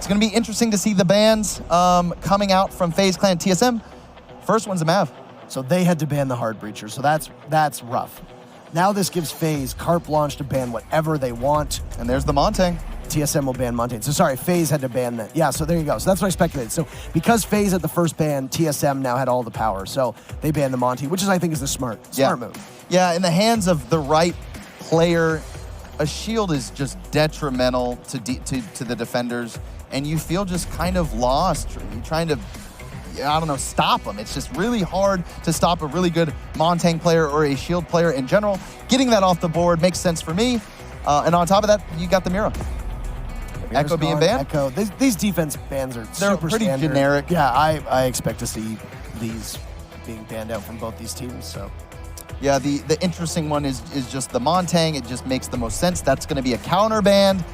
It's going to be interesting to see the bans coming out from FaZe Clan TSM. First one's a Mav. So they had to ban the Hard Breacher, so that's rough. Now this gives FaZe carte blanche to ban whatever they want. And there's the Montang. TSM will ban Montang. So sorry, FaZe had to ban that. Yeah, so there you go. So that's what I speculated. So because FaZe had the first ban, TSM now had all the power. So they banned the Monty, which is, I think, is the smart move. Yeah, in the hands of the right player, a shield is just detrimental to the defenders, and you feel just kind of lost. You're trying to, I don't know, stop them. It's just really hard to stop a really good Montang player or a shield player in general. Getting that off the board makes sense for me. And on top of that, you got the Mira. Echo being banned? Echo. These defense bans are super pretty standard. generic. Yeah, I expect to see these being banned out from both these teams. So, yeah, the interesting one is just the Montang. It just makes the most sense. That's going to be a counter ban,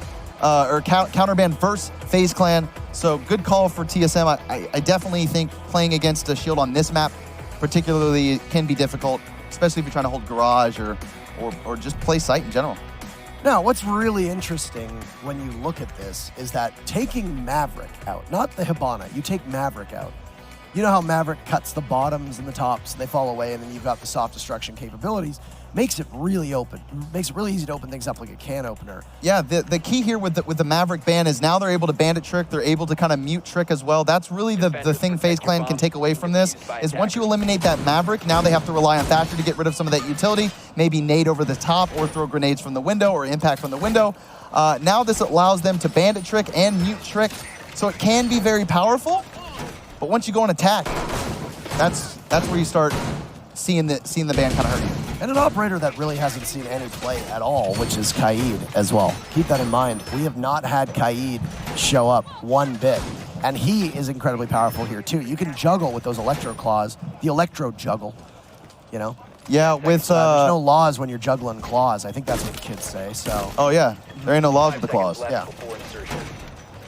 counter ban versus FaZe Clan. So good call for TSM. I definitely think playing against a shield on this map, particularly, can be difficult, especially if you're trying to hold Garage or just play site in general. now, what's really interesting when you look at this is that taking Maverick out, not the Hibana, you take Maverick out. You know how Maverick cuts the bottoms and the tops, and they fall away, and then you've got the soft destruction capabilities. Makes it really open. Makes it really easy to open things up like a can opener. Yeah, the key here with the Maverick ban is now they're able to bandit trick. They're able to kind of mute trick as well. That's really the thing FaZe Clan can take away from this, is once you eliminate that Maverick, now they have to rely on Thatcher to get rid of some of that utility, maybe nade over the top or throw grenades from the window or impact from the window. Now this allows them to bandit trick and mute trick, so it can be very powerful. But once you go on attack, that's where you start seeing the ban kind of hurt you. And an operator that really hasn't seen any play at all, which is Kaid as well. Keep that in mind. We have not had Kaid show up one bit. And he is incredibly powerful here too. You can juggle with those electro claws, the electro juggle, you know? Yeah, with... there's no laws when you're juggling claws. I think that's what the kids say, so... Oh yeah, there ain't no laws with the claws. Yeah.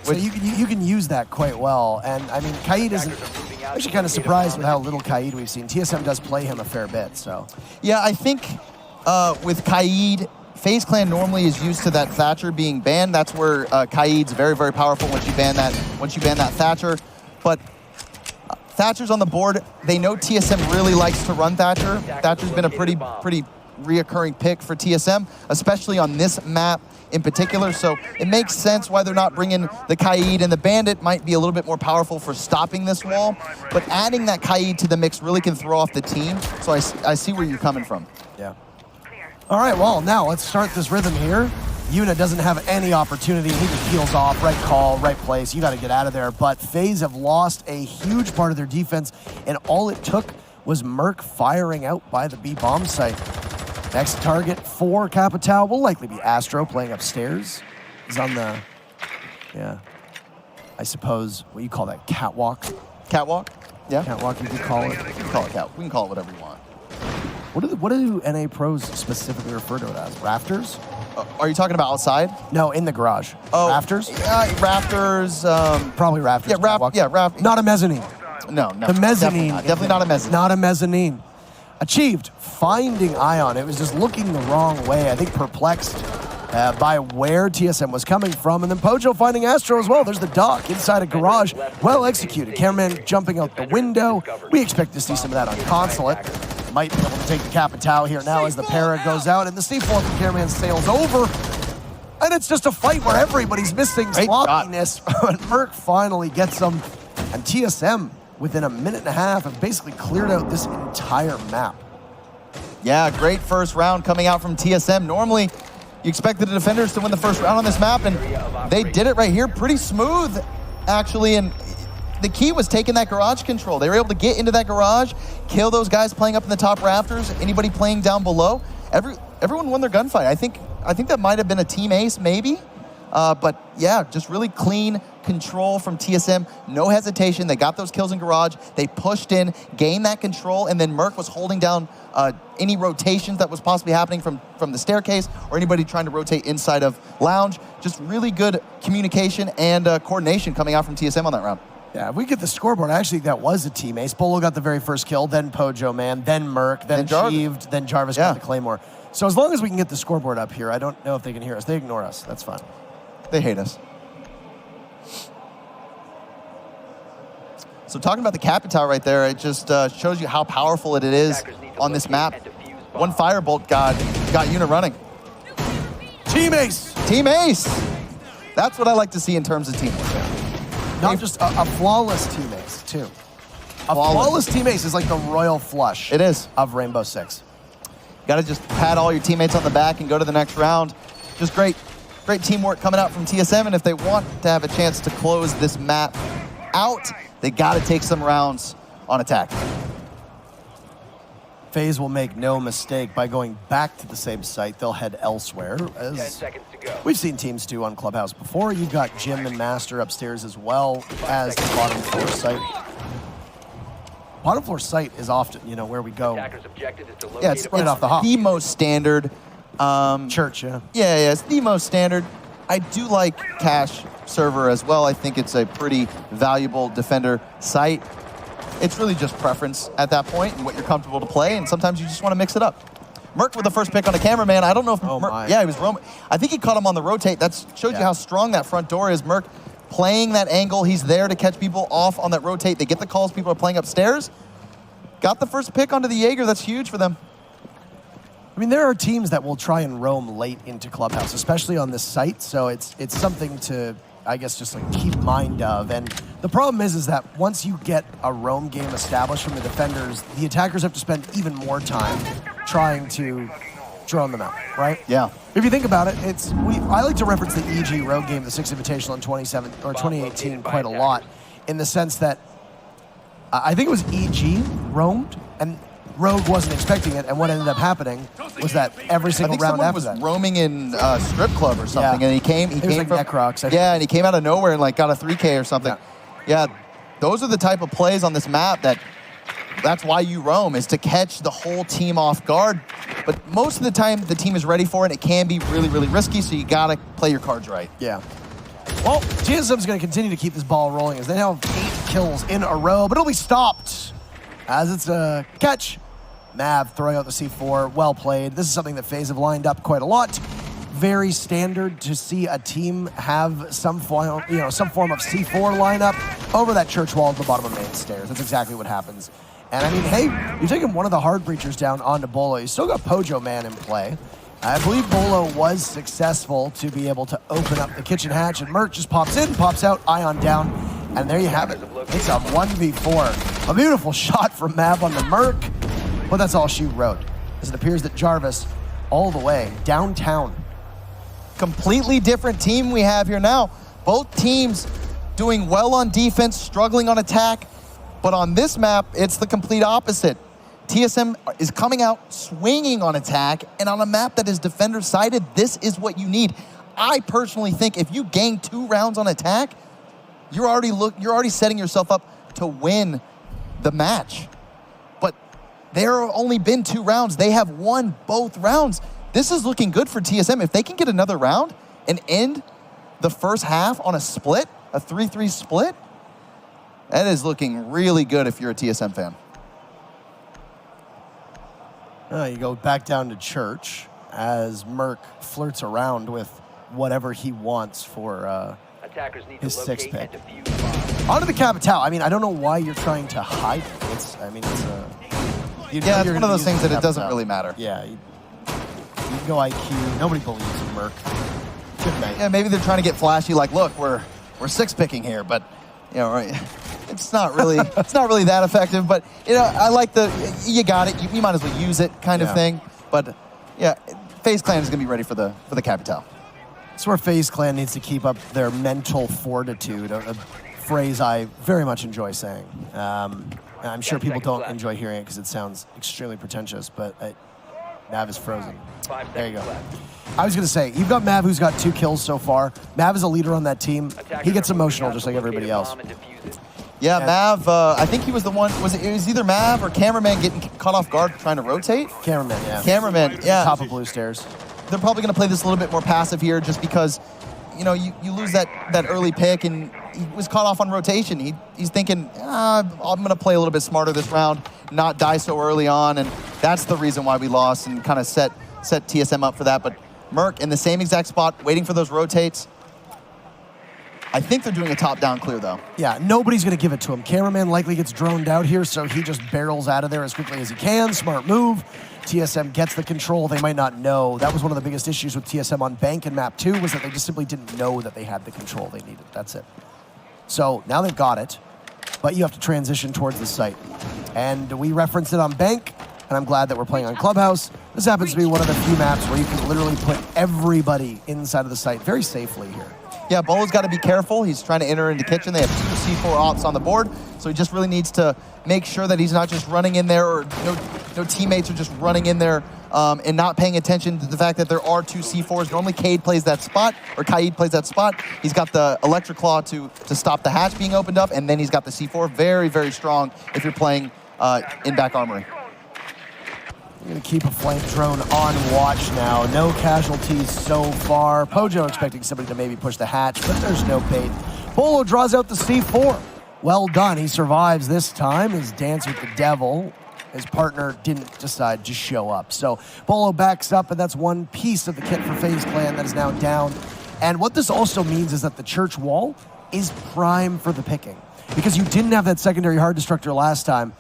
So you can use that quite well. And I mean, Kaid isn't... I'm actually kind of surprised with how little Kaid we've seen. TSM does play him a fair bit, so... Yeah, I think with Kaid, FaZe Clan normally is used to that Thatcher being banned. That's where Kaid's very, very powerful once you ban that Thatcher. But Thatcher's on the board. They know TSM really likes to run Thatcher. Thatcher's been a pretty reoccurring pick for TSM, especially on this map in particular, so it makes sense why they're not bringing the Kaid, and the Bandit might be a little bit more powerful for stopping this wall, but adding that Kaid to the mix really can throw off the team, so I see where you're coming from. Yeah. All right, well, now let's start this rhythm here. Yuna doesn't have any opportunity. He just peels off, right call, right place. You got to get out of there, but FaZe have lost a huge part of their defense, and all it took was Merc firing out by the B bomb site. Next target for Capitao will likely be Astro playing upstairs. He's on the, yeah, I suppose, what do you call that, catwalk? Catwalk? Yeah. Catwalk, you could call it. We can call it catwalk. We can call it whatever you want. What do NA pros specifically refer to it as? Rafters? Are you talking about outside? No, in the garage. Oh, rafters? Rafters. Probably rafters. Yeah, rafters. Not a mezzanine. No. The mezzanine. Definitely not a mezzanine. Not a mezzanine. Achieved finding Ion. It was just looking the wrong way. I think perplexed by where TSM was coming from. And then Pojo finding Astro as well. There's the dock inside a garage. Well executed. Cameraman jumping out the window. We expect to see some of that on Consulate. Might be able to take the Capitao here now as the para goes out. And the C4 from Cameraman sails over. And it's just a fight where everybody's missing sloppiness. But Merc finally gets them. And TSM, within a minute and a half, have basically cleared out this entire map. Yeah, great first round coming out from TSM. Normally, you expected the defenders to win the first round on this map, and they did it right here pretty smooth, actually. And the key was taking that garage control. They were able to get into that garage, kill those guys playing up in the top rafters, anybody playing down below. Everyone won their gunfight. I think that might have been a team ace, maybe. But yeah, just really clean control from TSM, no hesitation. They got those kills in garage, they pushed in, gained that control, and then Merc was holding down any rotations that was possibly happening from the staircase or anybody trying to rotate inside of lounge. Just really good communication and coordination coming out from TSM on that round. Yeah, if we get the scoreboard, I actually think that was a team ace. Bolo got the very first kill, then Pojo, man, then Merc, then Achieved, then Jarvis got the Claymore. So as long as we can get the scoreboard up here, I don't know if they can hear us. They ignore us, that's fine. They hate us. So talking about the Capitale right there, it just shows you how powerful it is on this map. One firebolt got unit running. Team ace! Team ace! That's what I like to see in terms of teamwork. Not just a flawless team ace, too. A flawless team ace is like the royal flush. It is. Of Rainbow Six. Got to just pat all your teammates on the back and go to the next round. Just great teamwork coming out from TSM, and if they want to have a chance to close this map out, they got to take some rounds on attack. FaZe will make no mistake by going back to the same site. They'll head elsewhere, as 10 seconds to go. we've seen teams do on Clubhouse before. You've got Jim and Master upstairs as well as the bottom floor site. Bottom floor site is often, you know, where we go. Attacker's objective is to locate Yeah, it's right off the hop. the most standard. Church, yeah. Yeah, it's the most standard. I do like Cache server as well. I think it's a pretty valuable defender site. It's really just preference at that point and what you're comfortable to play, and sometimes you just want to mix it up. Merc with the first pick on a cameraman. I don't know if Merc, yeah, he was roaming. I think he caught him on the rotate. That shows you how strong that front door is. Merc playing that angle. He's there to catch people off on that rotate. They get the calls. People are playing upstairs. Got the first pick onto the Jaeger. That's huge for them. I mean, there are teams that will try and roam late into Clubhouse, especially on this site, so it's something to, I guess, just like keep mind of. And the problem is that once you get a roam game established from the defenders, the attackers have to spend even more time trying to drone them out, right? Yeah. If you think about it, I like to reference the EG rogue game, the Six Invitational in 2018 quite a lot, in the sense that I think it was EG roamed, and Rogue wasn't expecting it, and what ended up happening was that every single round after that. I think someone was roaming in strip club or something, and he came was like from Necrox, yeah, and he came out of nowhere and like got a 3K or something. Yeah, those are the type of plays on this map that's why you roam, is to catch the whole team off guard. But most of the time, the team is ready for it. It can be really, really risky, so you gotta play your cards right. Yeah. Well, TSM's going to continue to keep this ball rolling as they now have 8 kills in a row, but it'll be stopped as it's a catch. Mav throwing out the C4, well played. This is something that FaZe have lined up quite a lot. Very standard to see a team have some form of C4 lineup over that church wall at the bottom of main stairs. That's exactly what happens. And I mean, hey, you're taking one of the hard breachers down onto Bolo. You still got Pojo Man in play. I believe Bolo was successful to be able to open up the kitchen hatch, and Merc just pops in, pops out, Ion down, and there you have it. It's a 1v4. A beautiful shot from Mav on the Merc, but that's all she wrote, as it appears that Jarvis all the way downtown. Completely different team we have here now. Both teams doing well on defense, struggling on attack, but on this map, it's the complete opposite. TSM is coming out swinging on attack, and on a map that is defender-sided, this is what you need. I personally think if you gain 2 rounds on attack, you're already setting yourself up to win the match. But there have only been 2 rounds. They have won both rounds. This is looking good for TSM. If they can get another round and end the first half on a split, a 3-3 split, that is looking really good if you're a TSM fan. You go back down to church as Merc flirts around with whatever he wants for his 6th pick. Onto the Capitale. I mean, I don't know why you're trying to hide it. It's It's one of those things that it doesn't really matter. Yeah, you go IQ. Nobody believes in Merc. Good night. Yeah, maybe they're trying to get flashy, like, look, we're 6-picking here, but you know, right? It's not really that effective. But you know, I like you got it. You might as well use it kind of thing. But yeah, FaZe Clan is gonna be ready for the Capitale. It's where FaZe Clan needs to keep up their mental fortitude, a phrase I very much enjoy saying. I'm sure people don't enjoy hearing it because it sounds extremely pretentious, but Mav is frozen. There you go. I was going to say, you've got Mav who's got 2 kills so far. Mav is a leader on that team. He gets emotional just like everybody else. Yeah, Mav, I think he was the one, it was either Mav or Cameraman getting caught off guard trying to rotate? Cameraman, yeah. Cameraman, yeah. Top of blue stairs. They're probably going to play this a little bit more passive here just because, you know, you lose that early pick, and he was caught off on rotation. He's thinking, I'm going to play a little bit smarter this round, not die so early on, and that's the reason why we lost and kind of set TSM up for that. But Merc in the same exact spot, waiting for those rotates. I think they're doing a top-down clear, though. Yeah, nobody's going to give it to him. Cameraman likely gets droned out here, so he just barrels out of there as quickly as he can. Smart move. TSM gets the control. They might not know. That was one of the biggest issues with TSM on Bank and Map 2 was that they just simply didn't know that they had the control they needed. That's it. So now they've got it, but you have to transition towards the site. And we referenced it on Bank, and I'm glad that we're playing on Clubhouse. This happens to be one of the few maps where you can literally put everybody inside of the site very safely here. Yeah, Bolo's got to be careful. He's trying to enter into kitchen. They have 2 C4 ops on the board, so he just really needs to make sure that he's not just running in there, or no teammates are just running in there and not paying attention to the fact that there are 2 C4s. Normally, Kaid plays that spot, or Kaid plays that spot. He's got the Electric Claw to stop the hatch being opened up, and then he's got the C4. Very, very strong if you're playing in back armory. We're going to keep a flank drone on watch now. No casualties so far. Pojo expecting somebody to maybe push the hatch, but there's no bait. Bolo draws out the C4. Well done. He survives this time. His dance with the devil. His partner didn't decide to show up. So Bolo backs up, and that's one piece of the kit for FaZe Clan that is now down. And what this also means is that the church wall is prime for the picking. Because you didn't have that secondary hard destructor last time.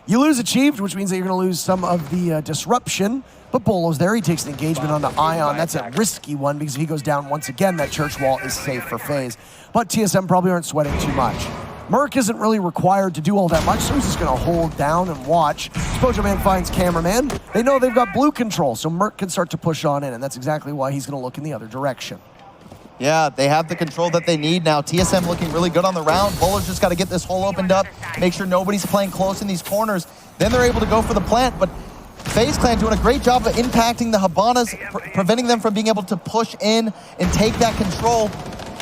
You lose achieved, which means that you're going to lose some of the disruption. But Bolo's there. He takes an engagement on the Ion. That's a risky one because if he goes down once again, that church wall is safe for FaZe. But TSM probably aren't sweating too much. Merc isn't really required to do all that much, so he's just going to hold down and watch. Pojo Man finds Cameraman. They know they've got blue control, so Merc can start to push on in, and that's exactly why he's going to look in the other direction. Yeah, they have the control that they need now. TSM looking really good on the round. Bolo's just got to get this hole opened up, make sure nobody's playing close in these corners. Then they're able to go for the plant, but FaZe Clan doing a great job of impacting the Habanas, preventing them from being able to push in and take that control.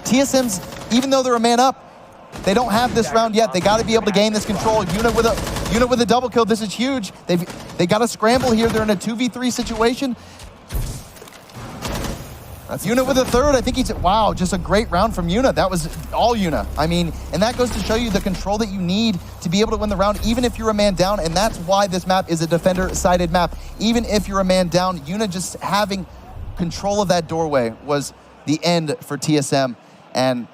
TSM's, even though they're a man up, they don't have this round yet. They got to be able to gain this control. Unit with a double kill. This is huge. They got to scramble here. They're in a 2v3 situation. That's Yuna with a third. I think he's, wow, just a great round from Yuna. That was all Yuna. I mean, and that goes to show you the control that you need to be able to win the round, even if you're a man down, and that's why this map is a defender-sided map. Even if you're a man down, Yuna just having control of that doorway was the end for TSM, and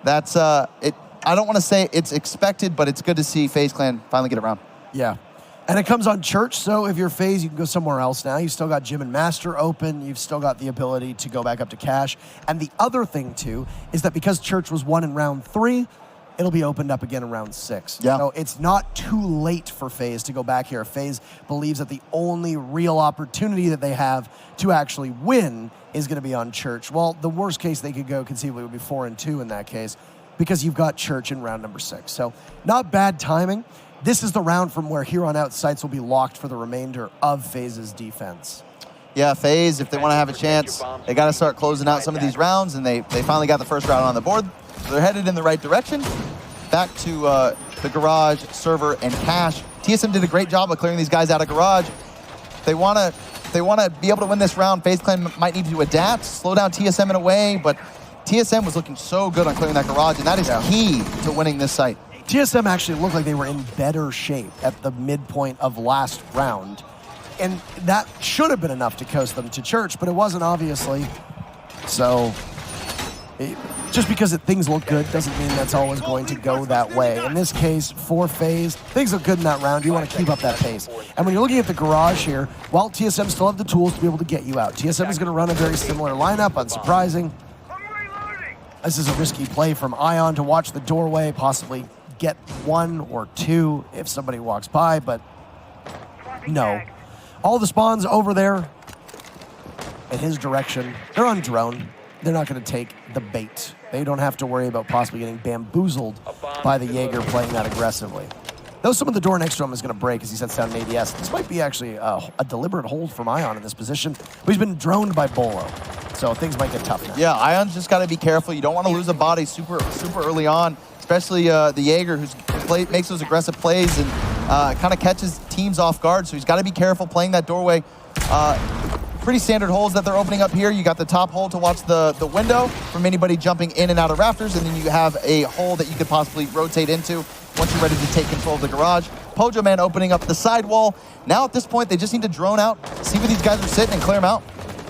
that's, I don't want to say it's expected, but it's good to see FaZe Clan finally get around. Yeah. And it comes on Church, so if you're FaZe, you can go somewhere else now. You've still got Gym and Master open. You've still got the ability to go back up to Cash. And the other thing, too, is that because Church was won in round 3, it'll be opened up again in round 6. Yeah. So it's not too late for FaZe to go back here. FaZe believes that the only real opportunity that they have to actually win is going to be on Church. Well, the worst case they could go conceivably would be 4-2 in that case, because you've got Church in round number 6. So not bad timing. This is the round from where here on out sites will be locked for the remainder of FaZe's defense. Yeah, FaZe, if they want to have a chance, they got to start closing out some of these rounds, and they finally got the first round on the board. So they're headed in the right direction. Back to the garage, server, and cache. TSM did a great job of clearing these guys out of garage. They want to be able to win this round. FaZe Clan might need to adapt, slow down TSM in a way, but TSM was looking so good on clearing that garage, and that is key to winning this site. TSM actually looked like they were in better shape at the midpoint of last round. And that should have been enough to coast them to Church, but it wasn't, obviously. So, just because things look good doesn't mean that's always going to go that way. In this case, for FaZe, things look good in that round. You want to keep up that pace. And when you're looking at the garage here, while TSM still have the tools to be able to get you out, TSM is going to run a very similar lineup, unsurprising. This is a risky play from Ion to watch the doorway, possibly get 1 or 2 if somebody walks by, but no. All the spawns over there in his direction. They're on drone. They're not going to take the bait. They don't have to worry about possibly getting bamboozled by the Jaeger playing that aggressively. Though some of the door next to him is going to break as he sets down an ADS. This might be actually a deliberate hold from Ion in this position, but he's been droned by Bolo. So things might get tough now. Yeah, Ion's just got to be careful. You don't want to lose a body super early on, especially the Jaeger, who makes those aggressive plays and kind of catches teams off guard. So he's got to be careful playing that doorway. Pretty standard holes that they're opening up here. You got the top hole to watch the window from anybody jumping in and out of rafters, and then you have a hole that you could possibly rotate into once you're ready to take control of the garage. Pojo Man opening up the side wall. Now at this point, they just need to drone out, see where these guys are sitting, and clear them out.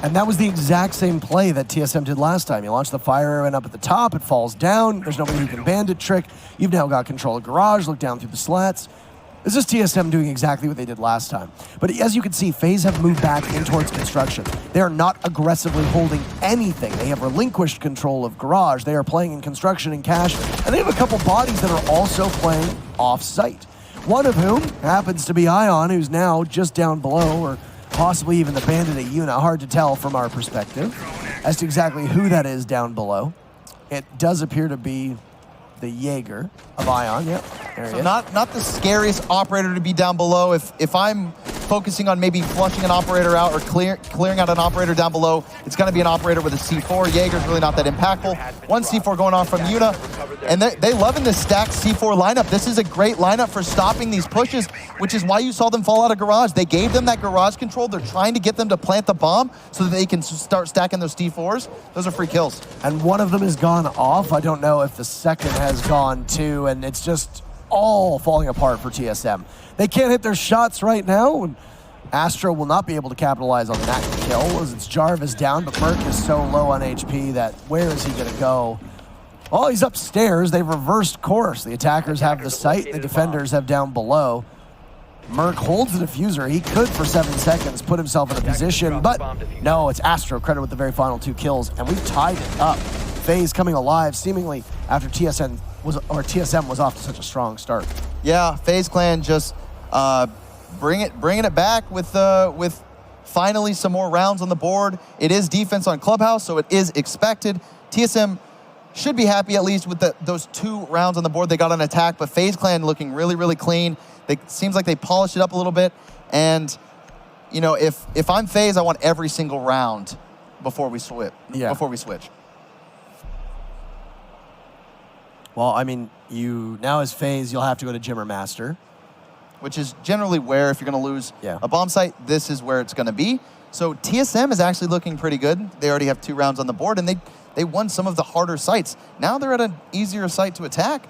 And that was the exact same play that TSM did last time. You launch the fire arrow up at the top, it falls down, there's nobody who can bandit trick. You've now got control of garage, look down through the slats. This is TSM doing exactly what they did last time. But as you can see, FaZe have moved back in towards construction. They are not aggressively holding anything. They have relinquished control of garage. They are playing in construction and cash, and they have a couple bodies that are also playing off-site. One of whom happens to be Ion, who's now just down below, or possibly even the bandit at Yuna. Hard to tell from our perspective as to exactly who that is down below. It does appear to be the Jaeger of Ion. Yep, there he is. Not the scariest operator to be down below. If I'm focusing on maybe flushing an operator out or clearing out an operator down below, it's going to be an operator with a C4. Jaeger's really not that impactful. One C4 going on from Yuna, and they loving this stacked C4 lineup. This is a great lineup for stopping these pushes, which is why you saw them fall out of garage. They gave them that garage control. They're trying to get them to plant the bomb so that they can start stacking those C4s. Those are free kills. And one of them has gone off. I don't know if the second has gone too, and it's just all falling apart for TSM. They can't hit their shots right now, and Astro will not be able to capitalize on that kill as it's Jarvis down, but Merc is so low on HP that where is he going to go? Well, he's upstairs. They've reversed course. The attackers have the site, the defenders have down below. Merc holds the diffuser. He could, for 7 seconds, put himself in a position, but no, it's Astro credit with the very final 2 kills, and we've tied it up. FaZe coming alive, seemingly after TSM was off to such a strong start. Yeah, FaZe Clan just bringing it back with finally some more rounds on the board. It is defense on Clubhouse, so it is expected. TSM should be happy at least with those 2 rounds on the board. They got an attack, but FaZe Clan looking really, really clean. It seems like they polished it up a little bit. And, you know, if I'm FaZe, I want every single round before we switch. Well, I mean, now as FaZe, you'll have to go to Jimmer Master. Which is generally where, if you're going to lose Yeah. a bomb site, this is where it's going to be. So TSM is actually looking pretty good. They already have 2 rounds on the board, and they won some of the harder sites. Now they're at an easier site to attack.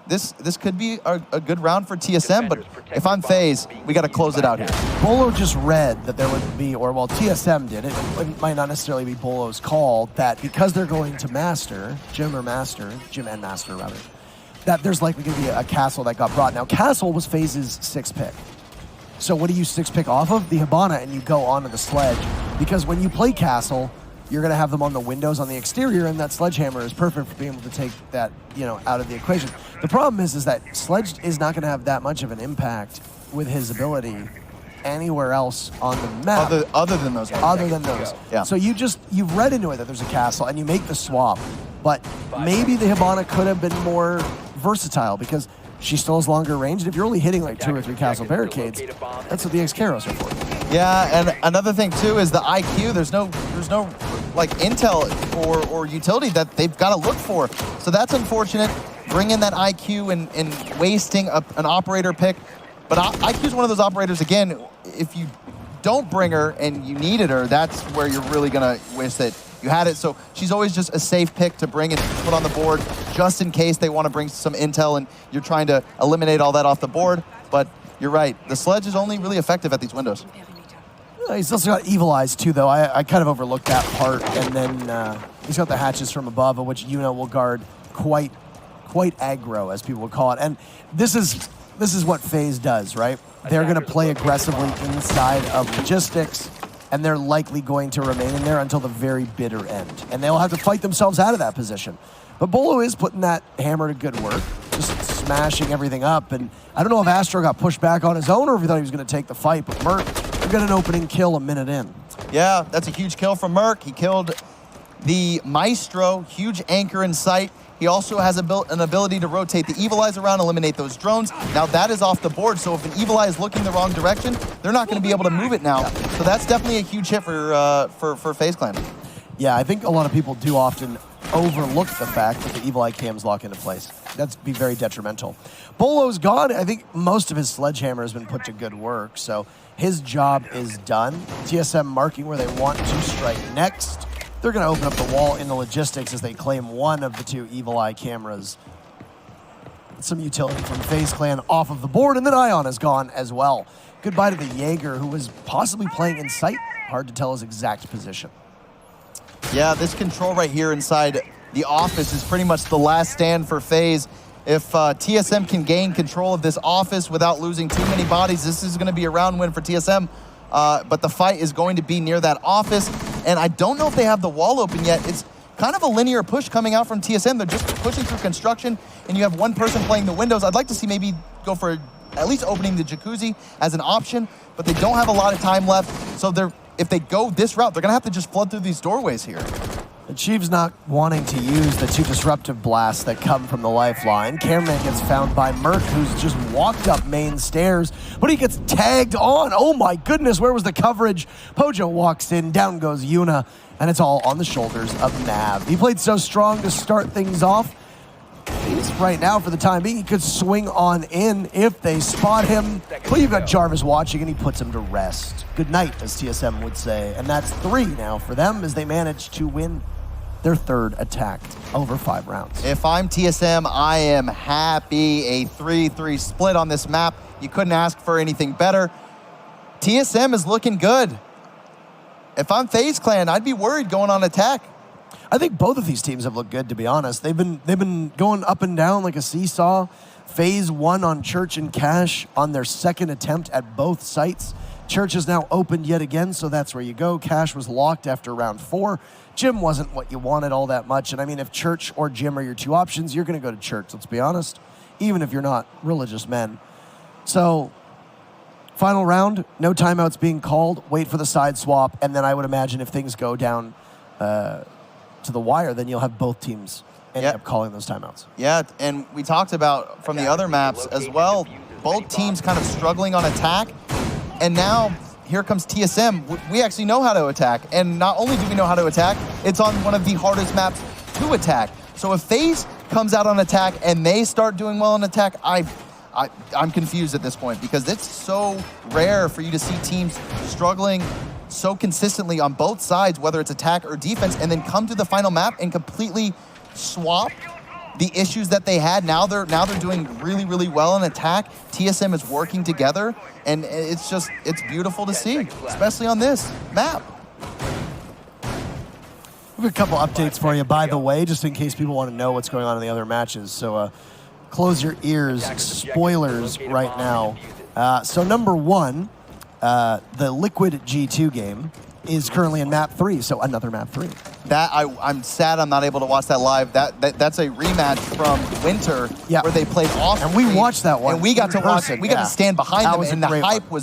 This could be a good round for TSM, but if I'm FaZe, we got to close it out here. Bolo just read that there would be, or well, TSM did. It might not necessarily be Bolo's call, that because they're going to Master, Jim and Master, that there's likely going to be a Castle that got brought. Now, Castle was FaZe's 6th pick. So what do you 6th pick off of? The Hibana, and you go onto the Sledge. Because when you play Castle, you're going to have them on the windows on the exterior, and that Sledgehammer is perfect for being able to take that, out of the equation. The problem is that Sledge is not going to have that much of an impact with his ability anywhere else on the map. Other than those. Yeah. So you've read into it that there's a Castle, and you make the swap. But maybe the Hibana could have been more versatile because she still has longer range. And if you're only hitting like 2 or 3 Castle barricades, that's what the X-Karos are for. Yeah, and another thing too is the IQ. There's no like intel or utility that they've got to look for. So that's unfortunate. Bring in that IQ and wasting an operator pick. But IQ is one of those operators, again, if you don't bring her and you needed her, that's where you're really going to wish that you had it. So she's always just a safe pick to bring and put on the board just in case they want to bring some intel and you're trying to eliminate all that off the board. But you're right. The Sledge is only really effective at these windows. He's also got Evil Eyes too, though. I kind of overlooked that part. And then he's got the hatches from above, which Yuna will guard quite aggro, as people would call it. And this is what FaZe does, right? They're going to play aggressively inside of logistics, and they're likely going to remain in there until the very bitter end. And they'll have to fight themselves out of that position. But Bolo is putting that hammer to good work, just smashing everything up. And I don't know if Astro got pushed back on his own or if he thought he was going to take the fight, but Merc got an opening kill a minute in. Yeah, that's a huge kill from Merc. He killed the Maestro, huge anchor in sight. He also has an ability to rotate the Evil Eyes around, eliminate those drones. Now that is off the board, so if an Evil Eye is looking the wrong direction, they're not going to be able to move it now. So that's definitely a huge hit for FaZe Clan. Yeah, I think a lot of people do often overlook the fact that the Evil Eye cams lock into place. That's be very detrimental. Bolo's gone. I think most of his Sledgehammer has been put to good work, so his job is done. TSM marking where they want to strike next. They're going to open up the wall in the logistics as they claim one of the 2 Evil Eye cameras. Some utility from FaZe Clan off of the board, and then Ion is gone as well. Goodbye to the Jaeger, who was possibly playing in sight Hard to tell his exact position. Yeah, this control right here inside the office is pretty much the last stand for FaZe. If TSM can gain control of this office without losing too many bodies, this is going to be a round win for TSM. But the fight is going to be near that office. And I don't know if they have the wall open yet. It's kind of a linear push coming out from TSM. They're just pushing through construction, and you have one person playing the windows. I'd like to see maybe go for at least opening the jacuzzi as an option, but they don't have a lot of time left. So if they go this route, they're going to have to just flood through these doorways here. Achieve's not wanting to use the 2 disruptive blasts that come from the lifeline. Cameraman gets found by Merc, who's just walked up main stairs, but he gets tagged on. Oh my goodness, where was the coverage? Pojo walks in, down goes Yuna, and it's all on the shoulders of Nav. He played so strong to start things off. He's right now, for the time being, he could swing on in if they spot him. But you've got Jarvis watching, and he puts him to rest. Good night, as TSM would say. And that's 3 now for them as they manage to win their 3rd attack over 5 rounds. If I'm TSM, I am happy. A 3-3 split on this map. You couldn't ask for anything better. TSM is looking good. If I'm FaZe Clan, I'd be worried going on attack. I think both of these teams have looked good, to be honest. They've been going up and down like a seesaw. FaZe won on Church and Cash on their 2nd attempt at both sites. Church is now opened yet again, so that's where you go. Cash was locked after round 4. Gym wasn't what you wanted all that much. And I mean, if Church or Gym are your 2 options, you're going to go to Church, let's be honest, even if you're not religious men. So, final round, no timeouts being called. Wait for the side swap, and then I would imagine if things go down to the wire, then you'll have both teams end up calling those timeouts. Yeah, and we talked about from the other maps as well, both teams kind of struggling on attack, and now here comes TSM. We actually know how to attack, and not only do we know how to attack, it's on one of the hardest maps to attack. So if FaZe comes out on attack and they start doing well on attack, I'm confused at this point, because it's so rare for you to see teams struggling so consistently on both sides, whether it's attack or defense, and then come to the final map and completely swap the issues that they had. Now they're doing really, really well in attack. TSM is working together, and it's beautiful to see, especially on this map. We have a couple updates for you, by the way, just in case people want to know what's going on in the other matches. So close your ears, spoilers right now. So number 1, the Liquid G2 game is currently in Map 3, so another Map 3. That I'm sad I'm not able to watch that live. That's a rematch from Winter, where they played off. And we watched that one. And we got to watch it. We got to stand behind them, and the hype one.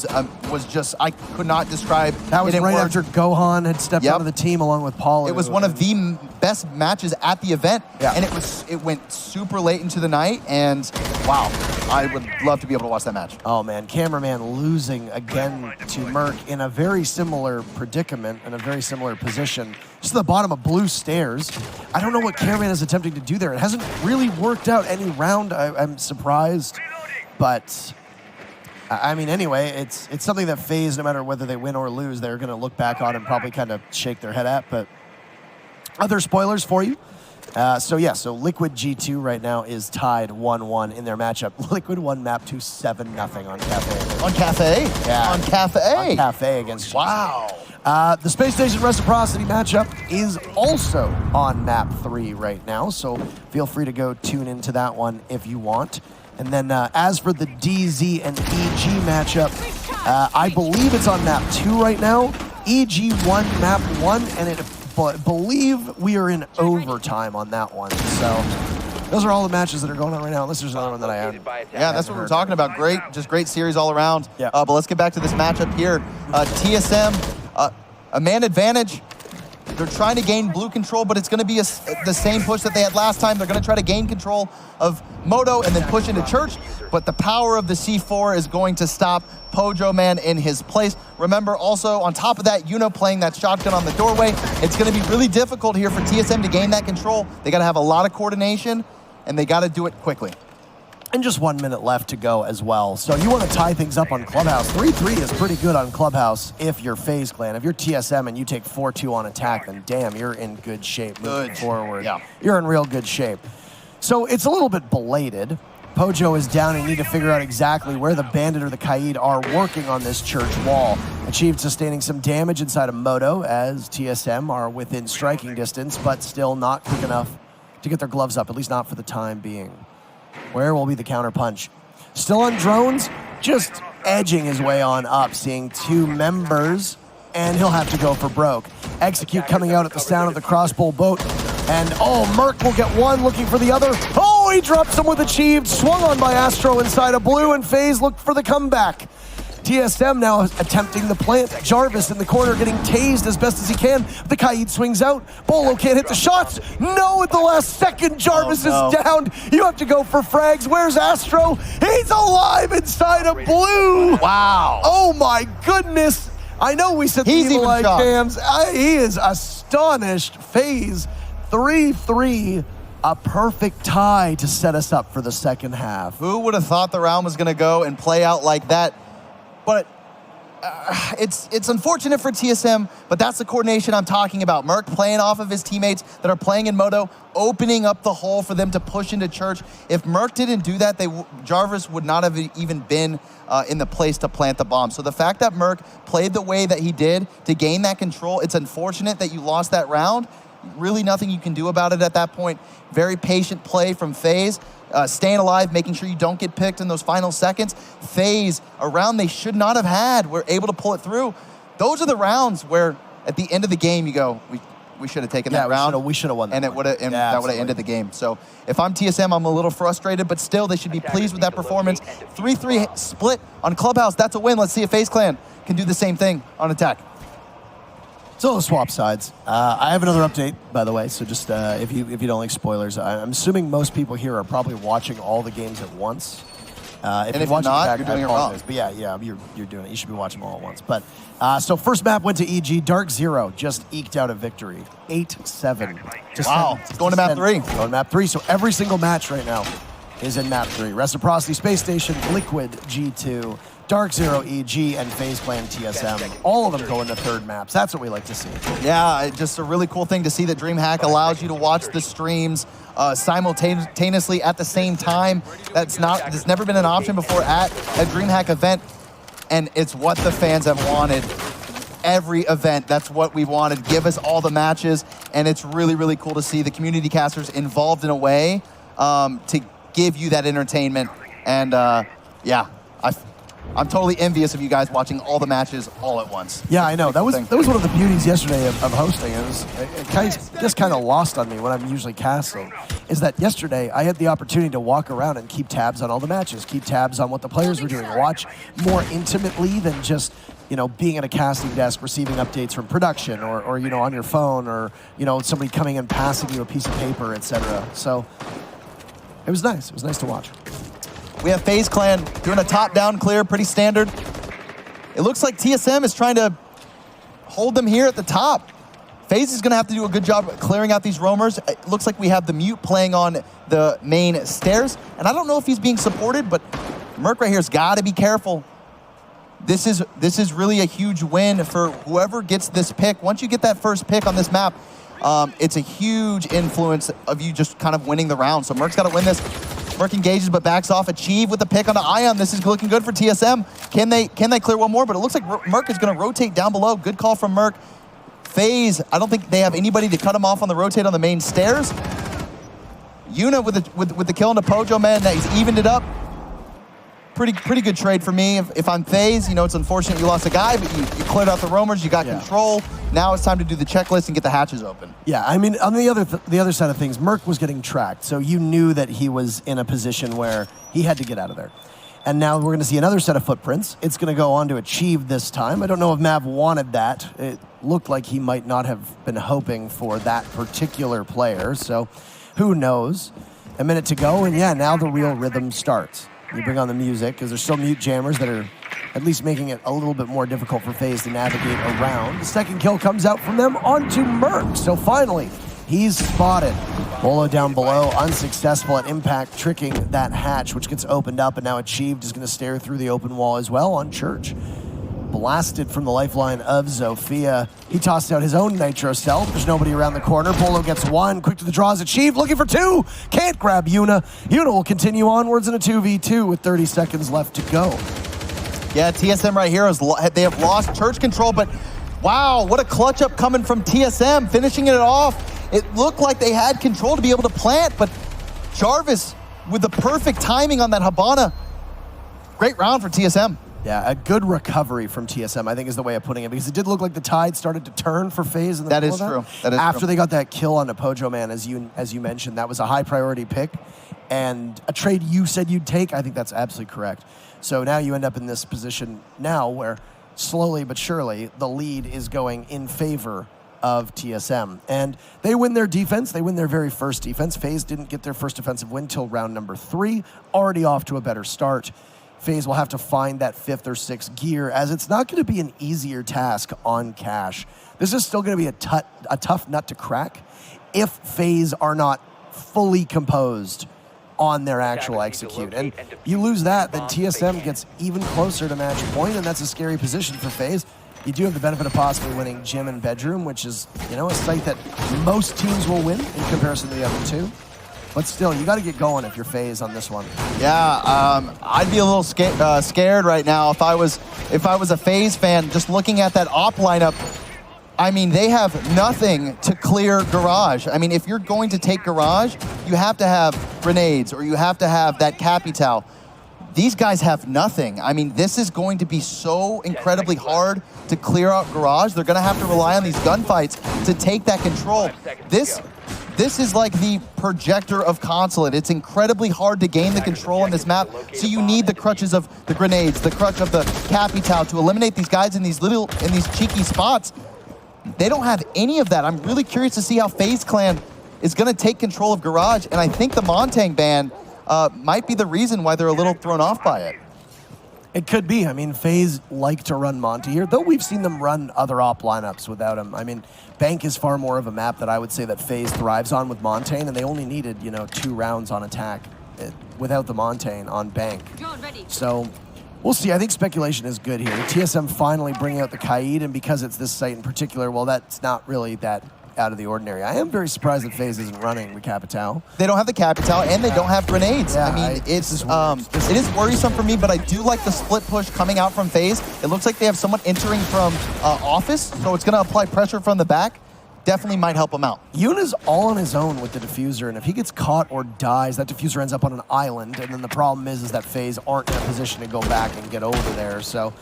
was just, I could not describe. That was right after Gohan had stepped onto the team along with Paul. It was one of the best matches at the event, and it went super late into the night, and wow, I would love to be able to watch that match. Oh man, Cameraman losing again to Merc in a very similar predicament, in a very similar position. Just at the bottom of blue stairs. I don't know what Cameraman is attempting to do there. It hasn't really worked out any round. I'm surprised, but I mean, anyway, it's something that FaZe, no matter whether they win or lose, they're going to look back on and probably kind of shake their head at. But other spoilers for you. So Liquid G2 right now is tied 1-1 in their matchup. Liquid won Map 2 7-0 on Cafe. On Cafe? Yeah. On Cafe? On Cafe against Wow. The Space Station Reciprocity matchup is also on Map 3 right now, so feel free to go tune into that one if you want. And then as for the DZ and EG matchup, I believe it's on Map 2 right now. EG won Map 1, and I believe we are in overtime on that one. So those are all the matches that are going on right now, unless there's another one that I have. Yeah, that's what we're talking about. Great series all around. Yeah. But let's get back to this matchup here. TSM, a man advantage. They're trying to gain blue control, but it's going to be the same push that they had last time. They're going to try to gain control of Moto and then push into Church, but the power of the C4 is going to stop Pojo Man in his place. Remember, also, on top of that, Yuno playing that shotgun on the doorway. It's going to be really difficult here for TSM to gain that control. They got to have a lot of coordination, and they got to do it quickly. And just 1 minute left to go as well. So you want to tie things up on Clubhouse. 3-3 is pretty good on Clubhouse if you're FaZe Clan. If you're TSM and you take 4-2 on attack, then damn, you're in good shape moving forward. Yeah. You're in real good shape. So it's a little bit belated, Pojo is down and you need to figure out exactly where the Bandit or the Kaid are working on this church wall. Achieved sustaining some damage inside of Moto as TSM are within striking distance, but still not quick enough to get their gloves up, at least not for the time being. Where will be the counter punch? Still on drones, just edging his way on up, seeing 2 members, and he'll have to go for broke. Execute coming out at the sound of the crossbow boat. And oh, Merc will get one, looking for the other. Oh, he drops him with Achieved, swung on by Astro inside of blue, and FaZe looked for the comeback. TSM now attempting the plant. Jarvis in the corner getting tased as best as he can. The Kaid swings out. Bolo can't hit the shots. No, at the last second, Jarvis is down. You have to go for frags. Where's Astro? He's alive inside of blue. Wow. Oh my goodness. I know we said He's the evil eye even shocked. cams. He is astonished. FaZe 3-3. A perfect tie to set us up for the second half. Who would have thought the round was going to go and play out like that? But it's unfortunate for TSM, but that's the coordination I'm talking about. Merc playing off of his teammates that are playing in Moto, opening up the hole for them to push into Church. If Merc didn't do that, Jarvis would not have even been in the place to plant the bomb. So the fact that Merc played the way that he did to gain that control, it's unfortunate that you lost that round. Really nothing you can do about it at that point. Very patient play from FaZe. Staying alive, making sure you don't get picked in those final seconds. FaZe, a round they should not have had, were able to pull it through. Those are the rounds where at the end of the game you go, we should have taken that round. We should have won that. And that would have ended the game. So if I'm TSM, I'm a little frustrated, but still they should be pleased with that performance. 3-3 split on Clubhouse, that's a win. Let's see if FaZe Clan can do the same thing on attack. So swap sides. I have another update, by the way. So just if you don't like spoilers, I'm assuming most people here are probably watching all the games at once. If you're not, you're doing it wrong. But yeah, you're doing it. You should be watching them all at once. But so first map went to EG. Dark Zero just eked out a victory, 8-7. Wow, it's going to map 3. Going to map 3. So every single match right now is in map 3. Reciprocity Space Station, Liquid G2. Dark Zero EG and FaZe Clan TSM. All of them go into third maps. That's what we like to see. Yeah, just a really cool thing to see that DreamHack allows you to watch the streams simultaneously at the same time. That's never been an option before at a DreamHack event, and it's what the fans have wanted. Every event, that's what we wanted. Give us all the matches, and it's really, really cool to see the community casters involved in a way to give you that entertainment. And yeah, I'm totally envious of you guys watching all the matches all at once. Yeah, I know. That was one of the beauties yesterday of hosting. It just kind of lost on me when I'm usually casting, is that yesterday I had the opportunity to walk around and keep tabs on all the matches, keep tabs on what the players were doing, watch more intimately than just, being at a casting desk, receiving updates from production or on your phone or, somebody coming and passing you a piece of paper, etc. So it was nice. It was nice to watch. We have FaZe Clan doing a top-down clear, pretty standard. It looks like TSM is trying to hold them here at the top. FaZe is going to have to do a good job clearing out these roamers. It looks like we have the mute playing on the main stairs. And I don't know if he's being supported, but Merc right here has got to be careful. This is really a huge win for whoever gets this pick. Once you get that first pick on this map, it's a huge influence of you just kind of winning the round. So Merc's got to win this. Merc engages but backs off. Achieve with the pick onto Ion. This is looking good for TSM. Can they clear one more? But it looks like Merc is going to rotate down below. Good call from Merc. FaZe, I don't think they have anybody to cut him off on the rotate on the main stairs. Yuna with the kill into Pojo, man. That he's evened it up. Pretty good trade for me. If I'm FaZe, it's unfortunate you lost a guy, but you cleared out the roamers, you got control. Now it's time to do the checklist and get the hatches open. Yeah, I mean, on the other side of things, Merc was getting tracked, so you knew that he was in a position where he had to get out of there. And now we're going to see another set of footprints. It's going to go on to Achieve this time. I don't know if Mav wanted that. It looked like he might not have been hoping for that particular player, so who knows? A minute to go, and yeah, now the real rhythm starts. You bring on the music, because there's still mute jammers that are at least making it a little bit more difficult for FaZe to navigate around. The second kill comes out from them onto Merc. So finally, he's spotted. Bolo down below, unsuccessful at impact, tricking that hatch, which gets opened up, and now Achieved is going to stare through the open wall as well on Church. blasted from the lifeline of Zofia. He tossed out his own Nitro Cell. There's nobody around the corner. Bolo gets one. Quick to the draw is achieved. Looking for two. Can't grab Yuna. Yuna will continue onwards in a 2v2 with 30 seconds left to go. Yeah, TSM right here, they have lost church control, but wow, what a clutch up coming from TSM, finishing it off. It looked like they had control to be able to plant, but Jarvis with the perfect timing on that Habana. Great round for TSM. Yeah, a good recovery from TSM, I think is the way of putting it, because it did look like the tide started to turn for FaZe in the That middle is of true. That is After true. they got that kill on the Pojo Man, as you mentioned, that was a high priority pick, and a trade you said you'd take, I think that's absolutely correct. So now you end up in this position now where slowly but surely the lead is going in favor of TSM. And they win their defense. They win their very first defense. FaZe didn't get their first defensive win till round number 3, already off to a better start. FaZe will have to find that 5th or 6th gear, as it's not going to be an easier task on Cash. This is still going to be a tough nut to crack if FaZe are not fully composed on their actual execute. And you lose that, then TSM gets even closer to match point, and that's a scary position for FaZe. You do have the benefit of possibly winning Gym and Bedroom, which is, you know, a site that most teams will win in comparison to the other two. But still, you got to get going if you're FaZe on this one. Yeah, I'd be a little scared right now if I was a FaZe fan. Just looking at that op lineup, I mean, they have nothing to clear Garage. I mean, if you're going to take Garage, you have to have grenades or you have to have that Capital. These guys have nothing. I mean, this is going to be so incredibly hard to clear out Garage. They're going to have to rely on these gunfights to take that control. This is like the projector of Consulate. It's incredibly hard to gain the control on this map, so you need the crutches of the grenades, the crutch of the Capital to eliminate these guys in these cheeky spots. They don't have any of that. I'm really curious to see how FaZe Clan is going to take control of Garage, and I think the Montang ban might be the reason why they're a little thrown off by it. It could be. I mean, FaZe like to run Monty here, though we've seen them run other op lineups without him. I mean, Bank is far more of a map that I would say that FaZe thrives on with Montaigne, and they only needed, 2 rounds on attack without the Montaigne on Bank. So we'll see. I think speculation is good here. TSM finally bringing out the Kaid, and because it's this site in particular, well, that's not really that out of the ordinary. I am very surprised that FaZe isn't running the Capital. They don't have the Capital, and they don't have grenades. Yeah, I mean, it is worrisome for me, but I do like the split push coming out from FaZe. It looks like they have someone entering from office, so it's going to apply pressure from the back. Definitely might help him out. Yuna's all on his own with the diffuser, and if he gets caught or dies, that diffuser ends up on an island, and then the problem is that FaZe aren't in a position to go back and get over there. So,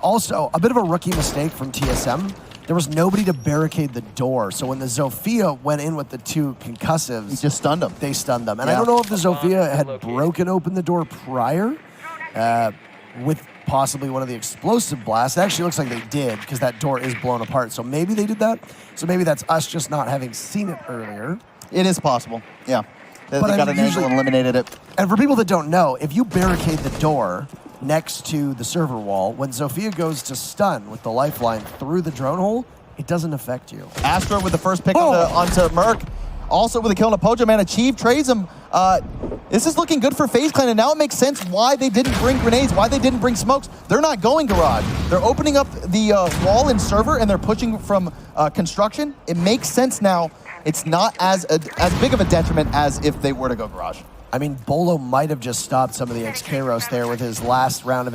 also, a bit of a rookie mistake from TSM. There was nobody to barricade the door, so when the Zofia went in with the 2 concussives, He just stunned them. they stunned them. And Yeah. I don't know if the Zofia had broken open the door prior with possibly one of the explosive blasts. It actually looks like they did, because that door is blown apart. So maybe they did that. So maybe that's us just not having seen it earlier. It is possible, yeah. They But I got mean, an angle usually- and eliminated it. And for people that don't know, if you barricade the door next to the server wall, when Zofia goes to stun with the lifeline through the drone hole, it doesn't affect you. Astro with the first pick onto Merc. Also with a kill on a Pojo Man, Achieve trades him. This is looking good for FaZe Clan, and now it makes sense why they didn't bring grenades, why they didn't bring smokes. They're not going Garage. They're opening up the wall in server, and they're pushing from construction. It makes sense now. It's not as big of a detriment as if they were to go Garage. I mean, Bolo might have just stopped some of the XKROS there with his last round of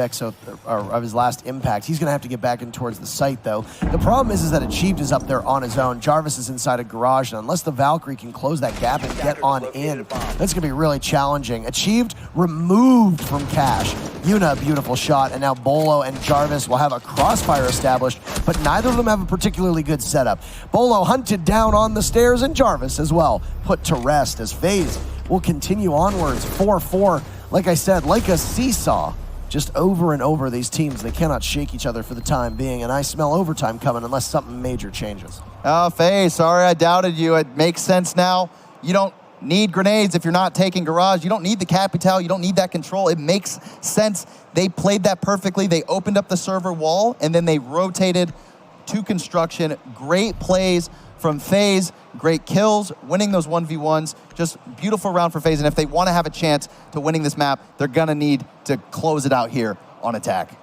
of his last impact. He's going to have to get back in towards the site, though. The problem is that Achieved is up there on his own. Jarvis is inside a Garage, and unless the Valkyrie can close that gap and get on in, that's going to be really challenging. Achieved removed from Cash. Yuna, beautiful shot, and now Bolo and Jarvis will have a crossfire established, but neither of them have a particularly good setup. Bolo hunted down on the stairs, and Jarvis as well put to rest as FaZe will continue onwards. 4-4, like I said, like a seesaw, just over and over these teams. They cannot shake each other for the time being, and I smell overtime coming unless something major changes. Oh, FaZe, sorry I doubted you. It makes sense now. You don't need grenades if you're not taking Garage. You don't need the Capital. You don't need that control. It makes sense. They played that perfectly. They opened up the server wall, and then they rotated to construction. Great plays from FaZe, great kills, winning those 1v1s, just beautiful round for FaZe, and if they want to have a chance to winning this map, they're gonna need to close it out here on attack.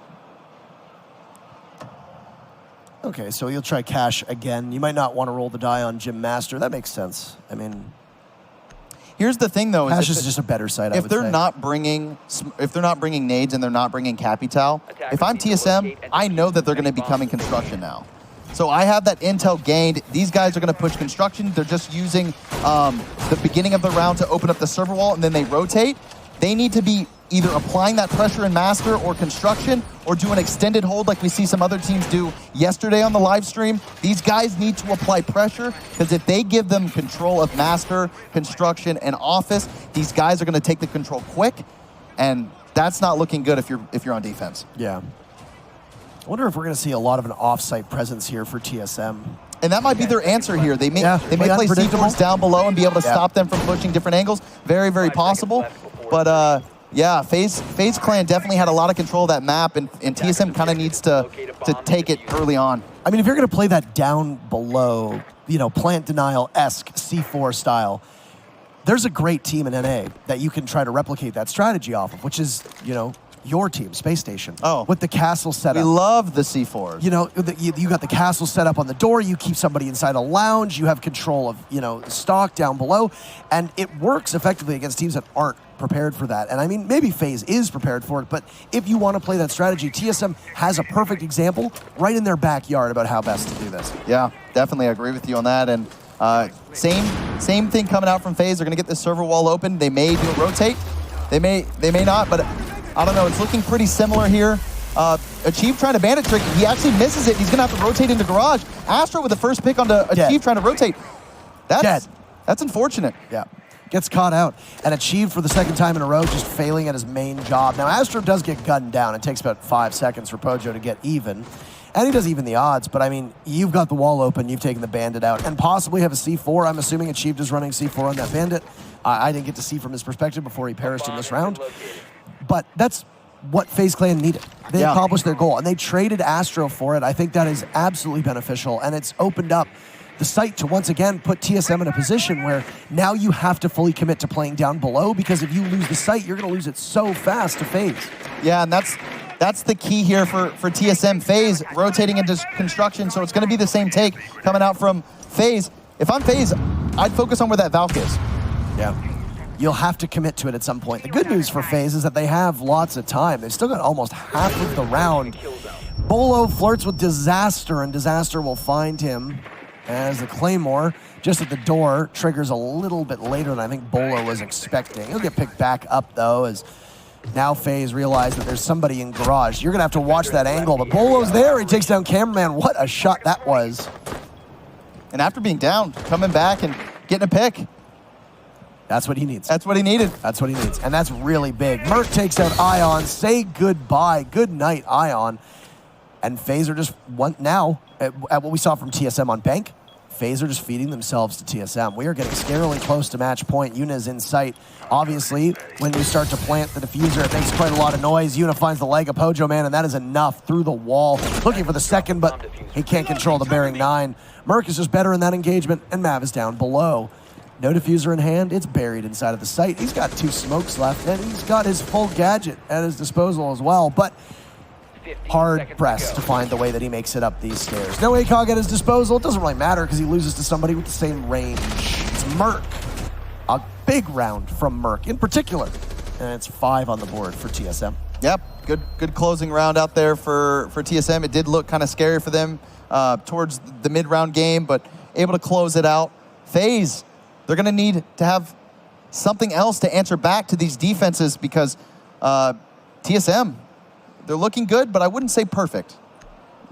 Okay, so you'll try Cash again. You might not want to roll the die on Jim Master. That makes sense. I mean, here's the thing, though: Cash is just a better site. if they're not bringing nades and they're not bringing Capital, if I'm TSM, I know that they're going to be coming construction now. So I have that intel gained. These guys are going to push construction. They're just using the beginning of the round to open up the server wall, and then they rotate. They need to be either applying that pressure in Master or construction, or do an extended hold like we see some other teams do yesterday on the live stream. These guys need to apply pressure, because if they give them control of Master, construction, and office, these guys are going to take the control quick, and that's not looking good if you're on defense. Yeah. I wonder if we're going to see a lot of an off-site presence here for TSM. And that might be their answer here. They may play unpredictable. C4s down below and be able to stop them from pushing different angles. Very, very possible. But yeah, FaZe Clan definitely had a lot of control of that map, and TSM kind of needs to take it early on. I mean, if you're going to play that down below, you know, plant denial-esque C4 style, there's a great team in NA that you can try to replicate that strategy off of, which is, you know, your team, Space Station. Oh. With the castle set up. We love the C4s. You know, you got the castle set up on the door, you keep somebody inside a lounge, you have control of, you know, stock down below, and it works effectively against teams that aren't prepared for that. And I mean, maybe FaZe is prepared for it, but if you want to play that strategy, TSM has a perfect example right in their backyard about how best to do this. Yeah, definitely agree with you on that. And same thing coming out from FaZe. They're going to get this server wall open. They may do a rotate. They may not, but I don't know. It's looking pretty similar here. Achieve trying to bandit trick. He actually misses it. He's going to have to rotate into garage. Astro with the first pick onto Achieve trying to rotate. That's unfortunate. Yeah. Gets caught out. And Achieve for the second time in a row, just failing at his main job. Now, Astro does get gunned down. It takes about 5 seconds for Pojo to get even. And he does even the odds, but I mean, you've got the wall open, you've taken the bandit out, and possibly have a C4. I'm assuming Achieved is running C4 on that bandit. I didn't get to see from his perspective before he perished in this round. But that's what FaZe Clan needed. They accomplished their goal, and they traded Astro for it. I think that is absolutely beneficial, and it's opened up the site to once again put TSM in a position where now you have to fully commit to playing down below, because if you lose the site, you're going to lose it so fast to FaZe. Yeah, and that's the key here for TSM. FaZe rotating into construction, so it's going to be the same take coming out from FaZe. If I'm FaZe, I'd focus on where that Valk is. Yeah. You'll have to commit to it at some point. The good news for FaZe is that they have lots of time. They've still got almost half of the round. Bolo flirts with Disaster, and Disaster will find him as the Claymore just at the door triggers a little bit later than I think Bolo was expecting. He'll get picked back up, though, as now FaZe realize that there's somebody in garage. You're going to have to watch that angle, but Bolo's there. He takes down Cameraman. What a shot that was. And after being down, coming back and getting a pick. That's what he needs. That's what he needed. That's what he needs, and that's really big. Merc takes out Ion. Say goodbye. Good night, Ion. And FaZe are just now, at what we saw from TSM on Bank, FaZe are just feeding themselves to TSM. We are getting scarily close to match point. Yuna's in sight. Obviously, when you start to plant the diffuser, it makes quite a lot of noise. Yuna finds the leg of Pojo Man, and that is enough through the wall. Looking for the second, but he can't control the bearing 9. Merc is just better in that engagement, and Mav is down below. No diffuser in hand, it's buried inside of the site. He's got 2 smokes left, and he's got his full gadget at his disposal as well, but hard pressed to find the way that he makes it up these stairs. No ACOG at his disposal. It doesn't really matter because he loses to somebody with the same range. It's Merc. A big round from Merc in particular, and it's 5 on the board for TSM. Yep, good closing round out there for TSM. It did look kind of scary for them towards the mid-round game, but able to close it out. FaZe, they're going to need to have something else to answer back to these defenses, because TSM, they're looking good, but I wouldn't say perfect.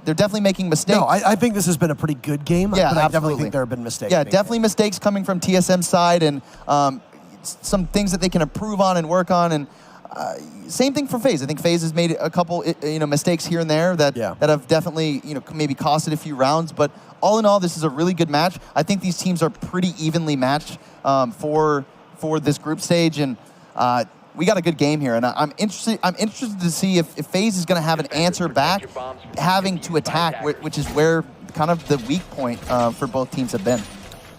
They're definitely making mistakes. No, I think this has been a pretty good game, yeah, but I definitely think there have been mistakes. Yeah, definitely mistakes coming from TSM side, and some things that they can improve on and work on. And same thing for FaZe. I think FaZe has made a couple mistakes here and there that have definitely maybe costed a few rounds. But all in all, this is a really good match. I think these teams are pretty evenly matched for this group stage, and we got a good game here. And I'm interested to see if FaZe is going to have an answer back, having to attack, which is where kind of the weak point for both teams have been.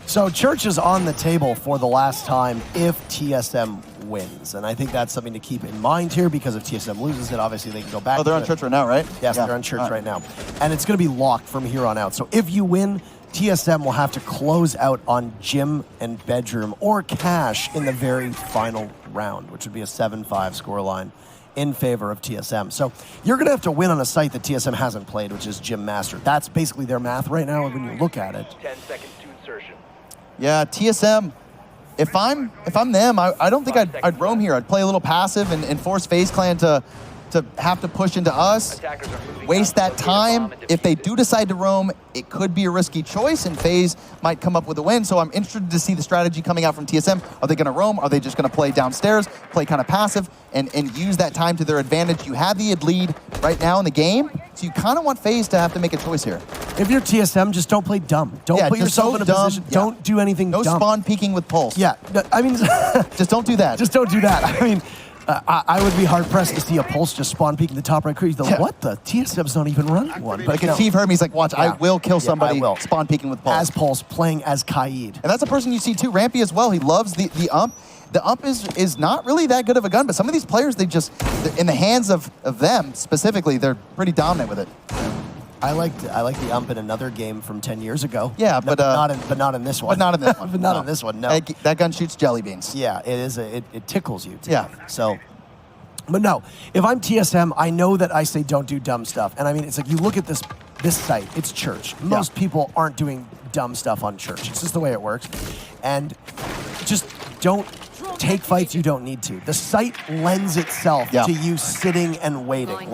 So Church is on the table for the last time if TSM wins. And I think that's something to keep in mind here, because if TSM loses it, obviously they can go back. Oh, they're to on church right now, right? Yes, they're on church right now. And it's going to be locked from here on out. So if you win, TSM will have to close out on Gym and Bedroom or Cash in the very final round, which would be a 7-5 scoreline in favor of TSM. So you're going to have to win on a site that TSM hasn't played, which is Gym Master. That's basically their math right now when you look at it. 10 seconds to insertion. Yeah, TSM. If I'm them, I don't think I'd roam here. I'd play a little passive and force FaZe Clan to have to push into us, waste that time. If they do decide to roam, it could be a risky choice, and FaZe might come up with a win. So I'm interested to see the strategy coming out from TSM. Are they going to roam? Are they just going to play downstairs, play kind of passive, and use that time to their advantage? You have the lead right now in the game, so you kind of want FaZe to have to make a choice here. If you're TSM, just don't play dumb. Don't put yourself in a position. Yeah. Don't do anything dumb. No spawn peeking with Pulse. Yeah, I mean... just don't do that. Just don't do that. I mean... I would be hard-pressed to see a Pulse just spawn peeking the top right crease. What the? TSM's not even running one. But Steve heard me, he's like, watch, I will kill somebody spawn peeking with Pulse. As Pulse, playing as Kaid. And that's a person you see too, Rampy as well. He loves the ump. The ump is not really that good of a gun, but some of these players, in the hands of them specifically, they're pretty dominant with it. I like the ump in another game from 10 years ago. Yeah, but not in this one. But not in this one. But not in this one. No. That gun shoots jelly beans. Yeah, it tickles you too. Yeah. So, but no, if I'm TSM, I know that I say don't do dumb stuff. And I mean, it's like you look at this site, it's church. Most people aren't doing dumb stuff on church. It's just the way it works. And just don't take fights you don't need to. The site lends itself to you sitting and waiting.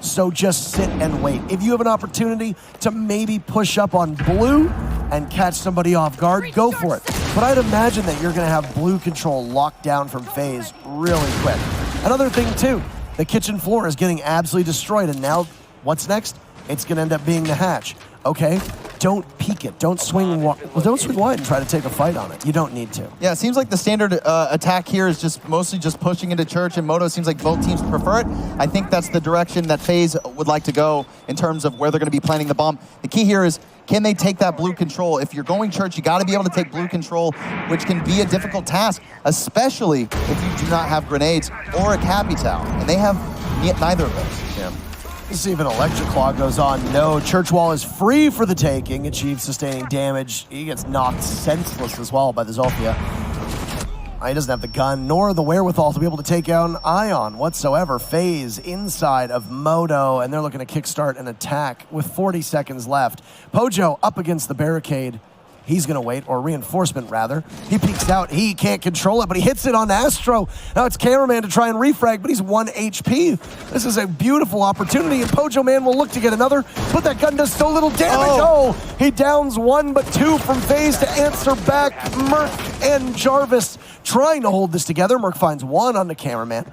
So just sit and wait. If you have an opportunity to maybe push up on blue and catch somebody off guard, go for it. But I'd imagine that you're going to have blue control locked down from FaZe really quick. Another thing too, the kitchen floor is getting absolutely destroyed, and now what's next? It's going to end up being the hatch. Okay, don't peek it. Don't swing wide and try to take a fight on it. You don't need to. Yeah, it seems like the standard attack here is mostly just pushing into church, and Moto seems like both teams prefer it. I think that's the direction that FaZe would like to go in terms of where they're going to be planting the bomb. The key here is, can they take that blue control? If you're going church, you got to be able to take blue control, which can be a difficult task, especially if you do not have grenades or a capital, and they have neither of those. Yeah. Let's see if an electric claw goes on. No, church wall is free for the taking. Achieves sustaining damage. He gets knocked senseless as well by the Zolfia. He doesn't have the gun nor the wherewithal to be able to take down Ion whatsoever. FaZe inside of Moto, and they're looking to kickstart an attack with 40 seconds left. Pojo up against the barricade. He's going to wait, or reinforcement rather. He peeks out. He can't control it, but he hits it on Astro. Now it's Cameraman to try and refrag, but he's 1 HP. This is a beautiful opportunity, and Pojo Man will look to get another, but that gun does so little damage. Oh, he downs 1, but 2 from FaZe to answer back. Merc and Jarvis trying to hold this together. Merc finds 1 on the Cameraman.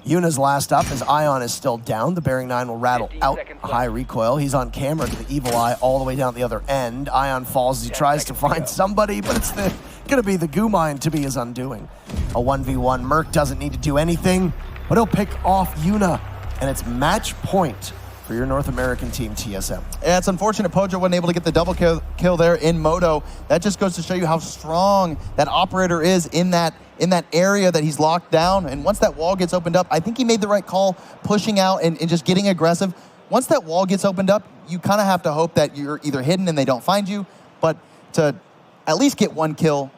Yuna's last up as Ion is still down. The Bearing 9 will rattle out high recoil. He's on camera to the Evil Eye all the way down at the other end. Ion falls as he tries to find somebody, but it's going to be the goo mine to be his undoing. A 1v1. Merc doesn't need to do anything, but he'll pick off Yuna, and it's match point for your North American team, TSM. Yeah, it's unfortunate Pojo wasn't able to get the double kill there in Moto. That just goes to show you how strong that operator is in that area that he's locked down. And once that wall gets opened up, I think he made the right call, pushing out and just getting aggressive. Once that wall gets opened up, you kind of have to hope that you're either hidden and they don't find you, but to at least get 1 kill,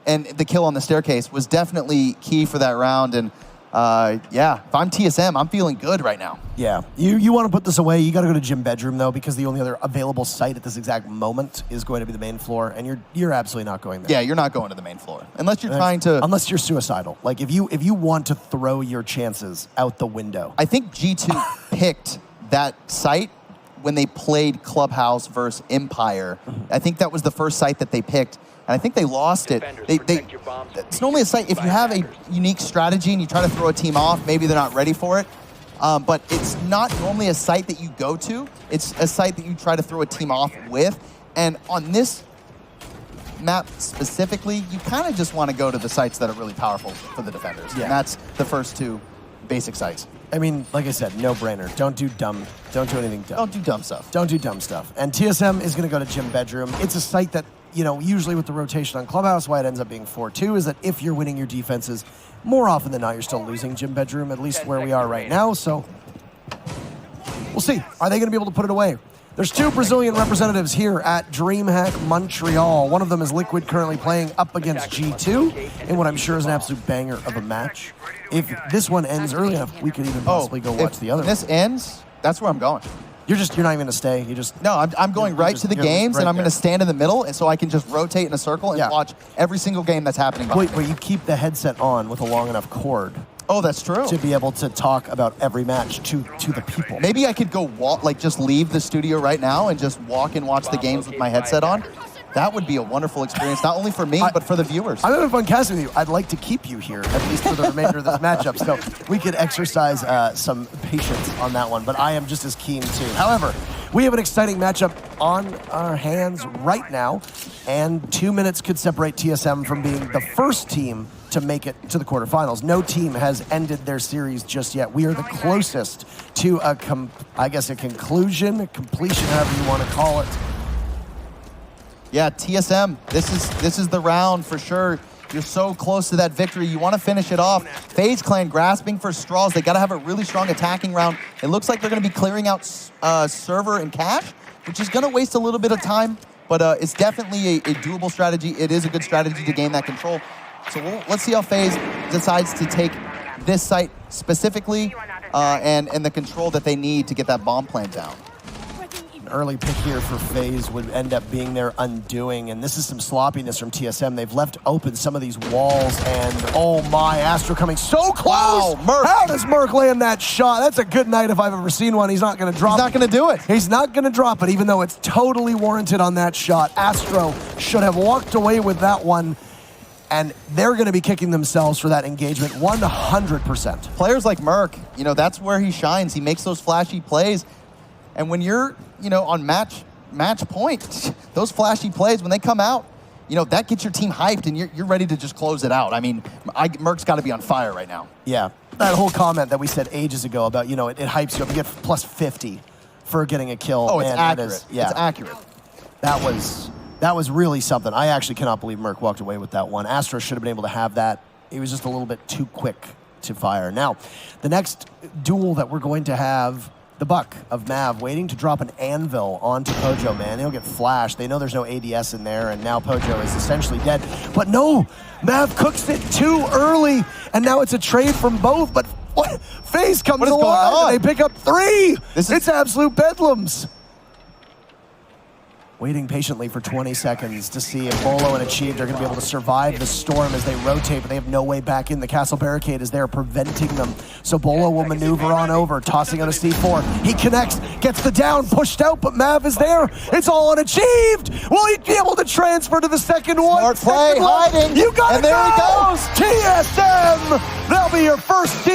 and the kill on the staircase was definitely key for that round. And yeah, if I'm TSM, I'm feeling good right now. Yeah, you want to put this away. You got to go to Gym Bedroom though, because the only other available site at this exact moment is going to be the main floor, and you're absolutely not going there. Yeah, you're not going to the main floor unless you're trying to. Unless you're suicidal. Like if you want to throw your chances out the window. I think G2 picked that site when they played Clubhouse versus Empire. I think that was the first site that they picked. And I think they lost it. It's normally a site, if you have a unique strategy and you try to throw a team off, maybe they're not ready for it. But it's not normally a site that you go to. It's a site that you try to throw a team off with. And on this map specifically, you kind of just want to go to the sites that are really powerful for the defenders. Yeah. And that's the first 2 basic sites. I mean, like I said, no brainer. Don't do anything dumb. Don't do dumb stuff. Don't do dumb stuff. And TSM is going to go to Gym Bedroom. It's a site that you know, usually with the rotation on Clubhouse, why it ends up being 4-2 is that if you're winning your defenses, more often than not, you're still losing Gym Bedroom, at least where we are right now. So we'll see. Are they going to be able to put it away? There's 2 Brazilian representatives here at DreamHack Montreal. One of them is Liquid, currently playing up against G2 in what I'm sure is an absolute banger of a match. If this one ends early enough, we could even possibly go watch the other. If this ends, that's where I'm going. You're not even going to stay. No, I'm going right to the games, and I'm going to stand in the middle, and so I can just rotate in a circle and watch every single game that's happening. Wait, but you keep the headset on with a long enough cord. Oh, that's true. To be able to talk about every match to the people. Maybe I could go walk, like just leave the studio right now and just walk and watch the games with my headset on. That would be a wonderful experience, not only for me, but for the viewers. I'm having fun casting with you. I'd like to keep you here, at least for the remainder of this matchup, so we could exercise some patience on that one, but I am just as keen too. However, we have an exciting matchup on our hands right now, and 2 minutes could separate TSM from being the first team to make it to the quarterfinals. No team has ended their series just yet. We are the closest to a conclusion, a completion, however you want to call it. Yeah, TSM, this is the round for sure. You're so close to that victory. You want to finish it off. FaZe Clan grasping for straws. They got to have a really strong attacking round. It looks like they're going to be clearing out server and cache, which is going to waste a little bit of time, but it's definitely a doable strategy. It is a good strategy to gain that control. So let's see how FaZe decides to take this site specifically and the control that they need to get that bomb plant down. An early pick here for FaZe would end up being their undoing, and this is some sloppiness from TSM. They've left open some of these walls, and oh my, Astro coming so close! Wow, Merc. How does Merc land that shot? That's a good night if I've ever seen one. He's not going to drop it. He's not going to do it. He's not going to drop it, even though it's totally warranted on that shot. Astro should have walked away with that one, and they're going to be kicking themselves for that engagement 100%. Players like Merc, you know, that's where he shines. He makes those flashy plays. And when you're, you know, on match point, those flashy plays, when they come out, you know, that gets your team hyped and you're ready to just close it out. I mean, Merc's got to be on fire right now. Yeah, that whole comment that we said ages ago about, you know, it hypes you up. You get plus 50 for getting a kill. Oh, it's accurate. It's accurate. That was really something. I actually cannot believe Merc walked away with that one. Astro should have been able to have that. He was just a little bit too quick to fire. Now, the next duel that we're going to have, the Buck of Mav waiting to drop an anvil onto Pojo, man. He'll get flashed. They know there's no ADS in there, and now Pojo is essentially dead. But no, Mav cooks it too early, and now it's a trade from both. But what? FaZe comes alive, and they pick up 3. It's absolute bedlams. Waiting patiently for 20 seconds to see if Bolo and Achieved are going to be able to survive the storm as they rotate, but they have no way back in. The castle barricade is there preventing them. So Bolo will maneuver on over, tossing on a C4. He connects, gets the down, pushed out, but Mav is there. It's all on Achieved. Will he be able to transfer to the second one? Smart play, hiding. You got it. And there he goes. TSM, they'll be your first